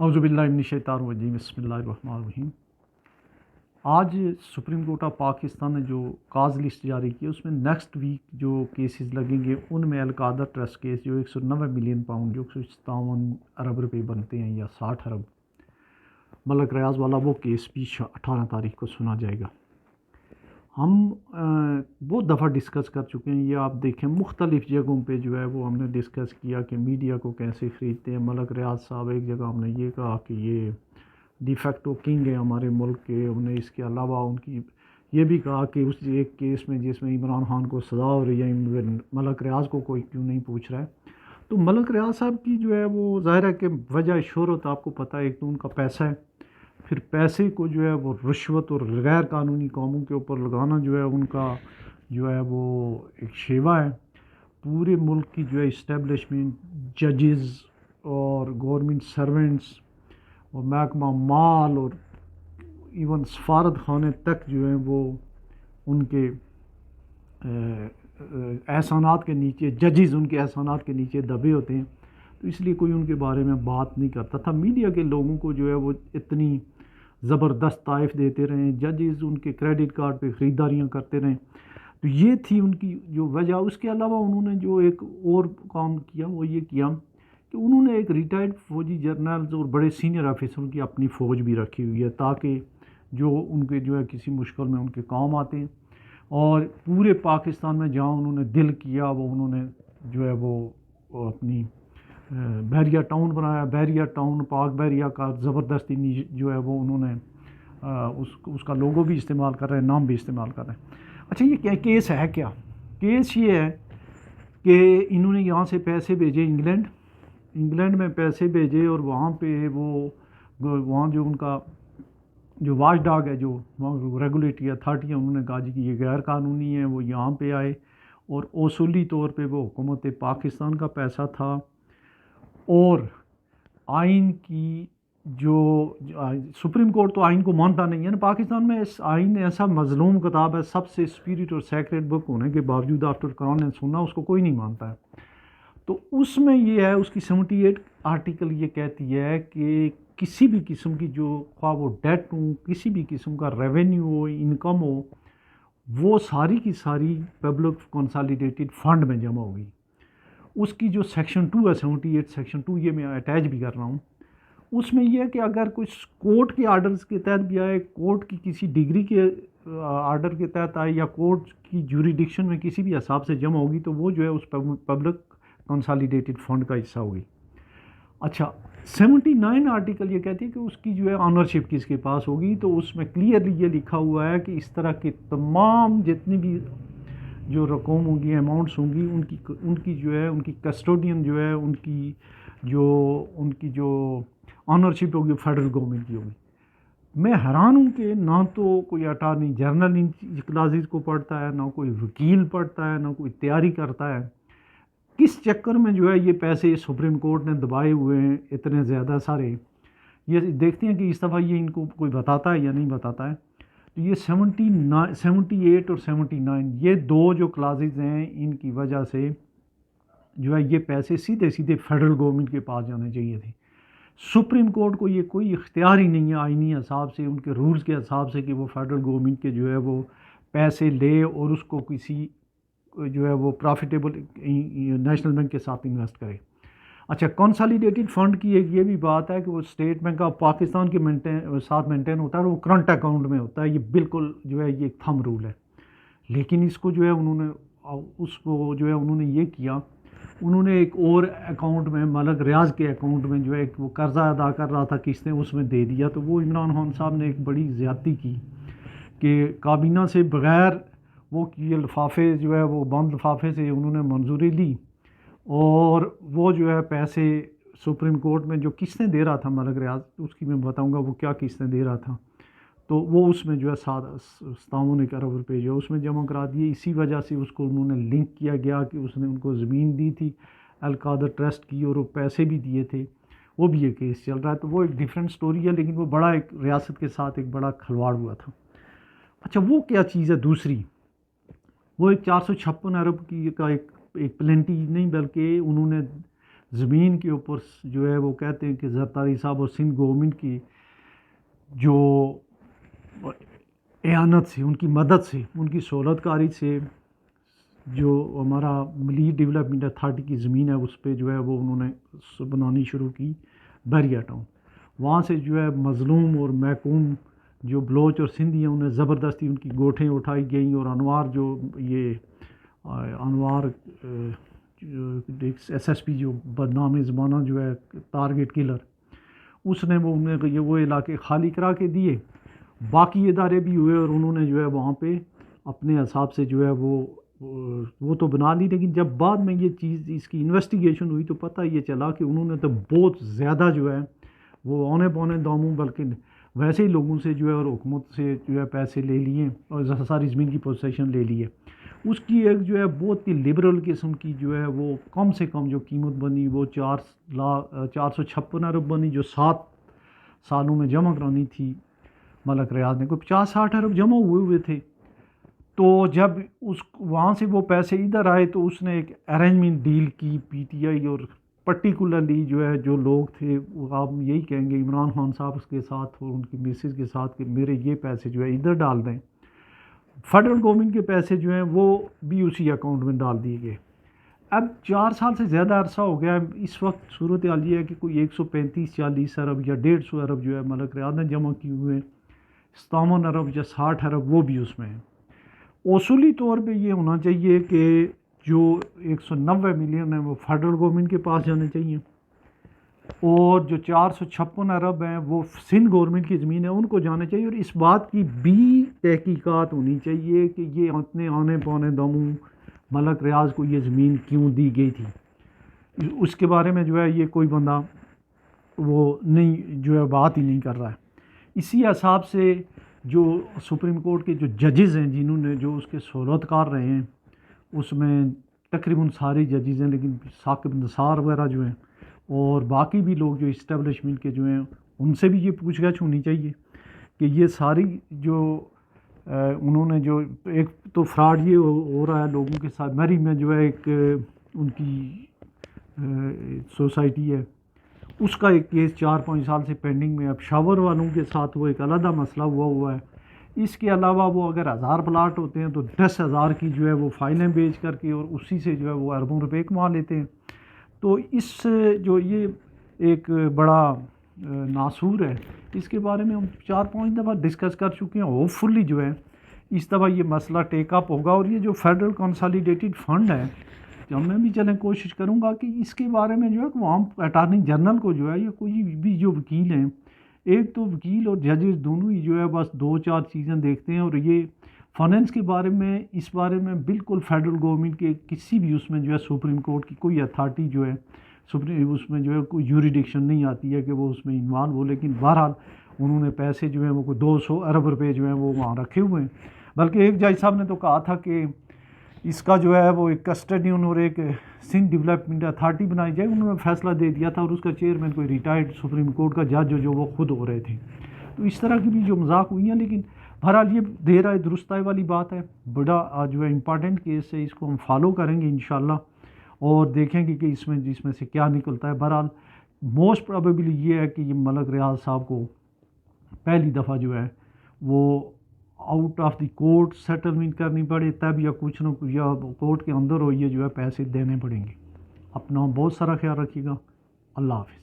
اعوذ باللہ من الشیطان الرجیم بسم اللہ الرحمن الرحیم۔ آج سپریم کورٹ آف پاکستان نے جو کاز لسٹ جاری کی ہے اس میں نیکسٹ ویک جو کیسز لگیں گے ان میں القادر ٹرسٹ کیس جو 190 ملین پاؤنڈ جو 157 ارب روپے بنتے ہیں یا 60 ارب ملک ریاض والا، وہ کیس بھی 18 تاریخ کو سنا جائے گا۔ ہم بہت دفعہ ڈسکس کر چکے ہیں، یہ آپ دیکھیں مختلف جگہوں پہ جو ہے وہ ہم نے ڈسکس کیا کہ میڈیا کو کیسے خریدتے ہیں۔ ملک ریاض صاحب ایک جگہ ہم نے یہ کہا کہ یہ ڈی فیکٹو کنگ ہے ہمارے ملک کے، ہم نے اس کے علاوہ ان کی یہ بھی کہا کہ اس ایک کیس میں جس میں عمران خان کو سزا ہو رہی ہے ملک ریاض کو کوئی کیوں نہیں پوچھ رہا ہے۔ تو ملک ریاض صاحب کی جو ہے وہ ظاہر ہے کہ وجہ شہرت آپ کو پتہ ہے، ایک تو ان کا پیسہ ہے، پھر پیسے کو جو ہے وہ رشوت اور غیر قانونی کاموں کے اوپر لگانا جو ہے ان کا جو ہے وہ ایک شیوا ہے۔ پورے ملک کی جو ہے اسٹیبلشمنٹ، ججز اور گورنمنٹ سرونٹس اور محکمہ مال اور ایون سفارت خانے تک جو ہیں وہ ان کے احسانات کے نیچے، ججز ان کے احسانات کے نیچے دبے ہوتے ہیں، تو اس لیے کوئی ان کے بارے میں بات نہیں کرتا تھا۔ میڈیا کے لوگوں کو جو ہے وہ اتنی زبردست طائف دیتے رہے، ججز ان کے کریڈٹ کارڈ پہ خریداریاں کرتے رہیں، تو یہ تھی ان کی جو وجہ۔ اس کے علاوہ انہوں نے جو ایک اور کام کیا وہ یہ کیا کہ انہوں نے ایک ریٹائرڈ فوجی جرنلز اور بڑے سینئر آفیسروں کی اپنی فوج بھی رکھی ہوئی ہے تاکہ جو ان کے جو ہے کسی مشکل میں ان کے کام آتے ہیں، اور پورے پاکستان میں جہاں انہوں نے دل کیا وہ انہوں نے جو ہے وہ اپنی بحریہ ٹاؤن بنایا۔ بحریہ ٹاؤن پاک بحریہ کا زبردستی جو ہے وہ انہوں نے اس کا لوگو بھی استعمال کر رہے ہیں، نام بھی استعمال کر رہے ہیں۔ اچھا، یہ کیس ہے کیا؟ کیس یہ ہے کہ انہوں نے یہاں سے پیسے بھیجے انگلینڈ میں پیسے بھیجے، اور وہاں پہ وہاں جو ان کا جو واچ ڈاگ ہے، جو ریگولیٹری اتھارٹی ہے، انہوں نے کہا جی کہ یہ غیر قانونی ہے۔ وہ یہاں پہ آئے اور اصولی طور پہ وہ حکومت پاکستان کا پیسہ تھا، اور آئین کی جو سپریم کورٹ تو آئین کو مانتا نہیں ہے نا پاکستان میں۔ اس آئین ایسا مظلوم کتاب ہے، سب سے اسپیرٹ اور سیکریٹ بک ہونے کے باوجود آفٹر قرآن اینڈ سنہ اس کو کوئی نہیں مانتا ہے۔ تو اس میں یہ ہے، اس کی 78 آرٹیکل یہ کہتی ہے کہ کسی بھی قسم کی جو خواہ وہ ڈیٹ ہو، کسی بھی قسم کا ریونیو ہو، انکم ہو، وہ ساری کی ساری پبلک کنسالیڈیٹڈ فنڈ میں جمع ہوگی۔ اس کی جو سیکشن 2 ہے، 78 سیکشن 2، یہ میں اٹیچ بھی کر رہا ہوں، اس میں یہ ہے کہ اگر کچھ کورٹ کے آرڈرز کے تحت بھی آئے، کورٹ کی کسی ڈگری کے آرڈر کے تحت آئے، یا کورٹ کی جوریڈکشن میں کسی بھی حساب سے جمع ہوگی، تو وہ جو ہے اس پبلک کنسالیڈیٹڈ فنڈ کا حصہ ہوگی۔ اچھا، 79 آرٹیکل یہ کہتی ہے کہ اس کی جو ہے آنرشپ کس کے پاس ہوگی، تو اس میں کلیئرلی یہ لکھا ہوا ہے کہ اس طرح کے تمام جتنی بھی جو رقوم ہوں گی، اماؤنٹس ہوں گی، ان کی جو ہے ان کی کسٹوڈین جو ہے ان کی جو آنرشپ ہوگی فیڈرل گورنمنٹ کی ہوگی۔ میں حیران ہوں کہ نہ تو کوئی اٹارنی جنرل ان کلاسز کو پڑھتا ہے، نہ کوئی وکیل پڑھتا ہے، نہ کوئی تیاری کرتا ہے۔ کس چکر میں جو ہے یہ پیسے سپریم کورٹ نے دبائے ہوئے ہیں اتنے زیادہ سارے؟ یہ دیکھتے ہیں کہ اس دفعہ یہ ان کو کوئی بتاتا ہے یا نہیں بتاتا ہے۔ تو یہ 78 اور 79 یہ دو جو کلاسز ہیں، ان کی وجہ سے جو ہے یہ پیسے سیدھے فیڈرل گورنمنٹ کے پاس جانے چاہیے تھے۔ سپریم کورٹ کو یہ کوئی اختیار ہی نہیں ہے آئینی حساب سے، ان کے رولز کے حساب سے، کہ وہ فیڈرل گورنمنٹ کے جو ہے وہ پیسے لے اور اس کو کسی جو ہے وہ پروفیٹیبل نیشنل بینک کے ساتھ انویسٹ کرے۔ اچھا، کنسالیڈیٹڈ فنڈ کی ایک یہ بھی بات ہے کہ وہ اسٹیٹ بینک آف پاکستان کے ساتھ مینٹین ہوتا ہے، اور وہ کرنٹ اکاؤنٹ میں ہوتا ہے۔ یہ بالکل جو ہے یہ تھم رول ہے، لیکن اس کو جو ہے انہوں نے یہ کیا، انہوں نے ایک اور اکاؤنٹ میں، ملک ریاض کے اکاؤنٹ میں جو ہے وہ قرضہ ادا کر رہا تھا قسطیں، اس میں دے دیا۔ تو وہ عمران خان صاحب نے ایک بڑی زیادتی کی کہ کابینہ سے بغیر وہ یہ لفافے جو ہے وہ بند لفافے سے انہوں نے منظوری لی، اور وہ جو ہے پیسے سپریم کورٹ میں جو قسطیں دے رہا تھا ملک ریاض، اس کی میں بتاؤں گا وہ کیا قسطیں دے رہا تھا، تو وہ اس میں جو ہے 57 ارب روپے جو اس میں جمع کرا دیے۔ اسی وجہ سے اس کو انہوں نے لنک کیا گیا کہ اس نے ان کو زمین دی تھی القادر ٹرسٹ کی، اور وہ پیسے بھی دیے تھے، وہ بھی یہ کیس چل رہا ہے۔ تو وہ ایک ڈیفرنٹ سٹوری ہے، لیکن وہ بڑا ایک ریاست کے ساتھ ایک بڑا کھلواڑ ہوا تھا۔ اچھا، وہ کیا چیز ہے دوسری؟ وہ ایک 456 ارب کی کا ایک پلینٹی نہیں، بلکہ انہوں نے زمین کے اوپر جو ہے وہ کہتے ہیں کہ زرداری صاحب اور سندھ گورنمنٹ کی جو اعانت سے، ان کی مدد سے، ان کی سہولت کاری سے جو ہمارا ملی ڈیولپمنٹ اتھارٹی کی زمین ہے اس پہ جو ہے وہ انہوں نے بنانی شروع کی بیریا ٹاؤن. وہاں سے جو ہے مظلوم اور محکوم جو بلوچ اور سندھی ہیں انہیں زبردستی ان کی گوٹھیں اٹھائی گئیں، اور انوار جو یہ انوار ایس ایس پی جو بدنام زمانہ جو ہے ٹارگٹ کلر، اس نے وہ علاقے خالی کرا کے دیے. باقی ادارے بھی ہوئے اور انہوں نے جو ہے وہاں پہ اپنے حساب سے جو ہے وہ تو بنا لی. لیکن جب بعد میں یہ چیز اس کی انویسٹیگیشن ہوئی تو پتہ یہ چلا کہ انہوں نے تو بہت زیادہ جو ہے وہ اونے پونے داموں بلکہ ویسے ہی لوگوں سے جو ہے اور حکومت سے جو ہے پیسے لے لیے اور ساری زمین کی پوزیشن لے لیے. اس کی ایک جو ہے بہت ہی لبرل قسم کی جو ہے وہ کم سے کم جو قیمت بنی وہ 456 ارب بنی، جو 7 سالوں میں جمع کرانی تھی. ملک ریاض نے کوئی 50-60 ارب جمع ہوئے تھے. تو جب وہاں سے وہ پیسے ادھر آئے تو اس نے ایک ارینجمنٹ ڈیل کی پی ٹی آئی اور پرٹیکولرلی جو ہے جو لوگ تھے وہ آپ یہی کہیں گے عمران خان صاحب اس کے ساتھ اور ان کی میسز کے ساتھ کہ میرے یہ پیسے جو ہے ادھر ڈال دیں. فیڈرل گورنمنٹ کے پیسے جو ہیں وہ بھی اسی اکاؤنٹ میں ڈال دیے گئے. اب 4 سال سے زیادہ عرصہ ہو گیا. اس وقت صورتحال یہ ہے کہ کوئی 135-40 ارب یا 150 ارب جو ہے ملک ریاض نے جمع کیے ہوئے ہیں. 57 ارب یا 60 ارب وہ بھی اس میں ہیں. اصولی طور پہ یہ ہونا چاہیے کہ جو 190 ملین ہیں وہ فیڈرل گورنمنٹ کے پاس جانے چاہیے، اور جو 456 ارب ہیں وہ سندھ گورنمنٹ کی زمین ہے ان کو جانا چاہیے. اور اس بات کی بھی تحقیقات ہونی چاہیے کہ یہ اتنے آنے پونے دموں ملک ریاض کو یہ زمین کیوں دی گئی تھی. اس کے بارے میں جو ہے یہ کوئی بندہ وہ نہیں جو ہے بات ہی نہیں کر رہا ہے. اسی حساب سے جو سپریم کورٹ کے جو ججز ہیں جنہوں نے جو اس کے سہولت کار رہے ہیں اس میں تقریباً سارے ججز ہیں، لیکن ثاقب نثار وغیرہ جو ہیں اور باقی بھی لوگ جو اسٹیبلشمنٹ کے جو ہیں ان سے بھی یہ پوچھ گچھ ہونی چاہیے کہ یہ ساری جو انہوں نے جو ایک تو فراڈ یہ ہو رہا ہے لوگوں کے ساتھ. میری میں جو ہے ایک ان کی سوسائٹی ہے اس کا ایک کیس 4-5 سال سے پینڈنگ میں. اب شاور والوں کے ساتھ وہ ایک علیحدہ مسئلہ ہوا ہے. اس کے علاوہ وہ اگر 1000 پلاٹ ہوتے ہیں تو 10,000 کی جو ہے وہ فائلیں بیچ کر کے اور اسی سے جو ہے وہ اربوں روپے کما لیتے ہیں. تو اس جو یہ ایک بڑا ناسور ہے اس کے بارے میں ہم 4-5 دفعہ ڈسکس کر چکے ہیں. ہوپ فلی جو ہے اس دفعہ یہ مسئلہ ٹیک اپ ہوگا. اور یہ جو فیڈرل کنسالیڈیٹڈ فنڈ ہے جو میں بھی چلیں کوشش کروں گا کہ اس کے بارے میں جو ہے وہ ہم اٹارنی جنرل کو جو ہے یا کوئی بھی جو وکیل ہیں، ایک تو وکیل اور ججز دونوں ہی جو ہے بس 2-4 چیزیں دیکھتے ہیں اور یہ فائنینس کے بارے میں اس بارے میں بالکل فیڈرل گورنمنٹ کے کسی بھی اس میں جو ہے سپریم کورٹ کی کوئی اتھارٹی جو ہے اس میں جو ہے کوئی یوریڈکشن نہیں آتی ہے کہ وہ اس میں انوالو ہو. لیکن بہرحال انہوں نے پیسے جو ہیں وہ کوئی 200 ارب روپے جو ہیں وہ وہاں رکھے ہوئے ہیں. بلکہ ایک جج صاحب نے تو کہا تھا کہ اس کا جو ہے وہ ایک کسٹڈین اور ایک سندھ ڈیولپمنٹ اتھارٹی بنائی جائے. انہوں نے فیصلہ دے دیا تھا اور اس کا چیئرمین کوئی ریٹائرڈ سپریم کورٹ کا جج جو وہ خود ہو رہے تھے. تو اس طرح کی بھی جو مذاق ہوئی ہیں. لیکن بہرحال یہ دیر آئے درست آئے والی بات ہے. بڑا جو ہے امپارٹنٹ کیس ہے، اس کو ہم فالو کریں گے انشاءاللہ اور دیکھیں گے کہ اس میں سے کیا نکلتا ہے. بہرحال موسٹ پروبیبلی یہ ہے کہ یہ ملک ریاض صاحب کو پہلی دفعہ جو ہے وہ out of the court settlement کرنی پڑے تب یا کچھ نہ کچھ یا کورٹ کے اندر ہو یہ جو ہے پیسے دینے پڑیں گے. اپنا بہت سارا خیال رکھیے گا. اللہ حافظ.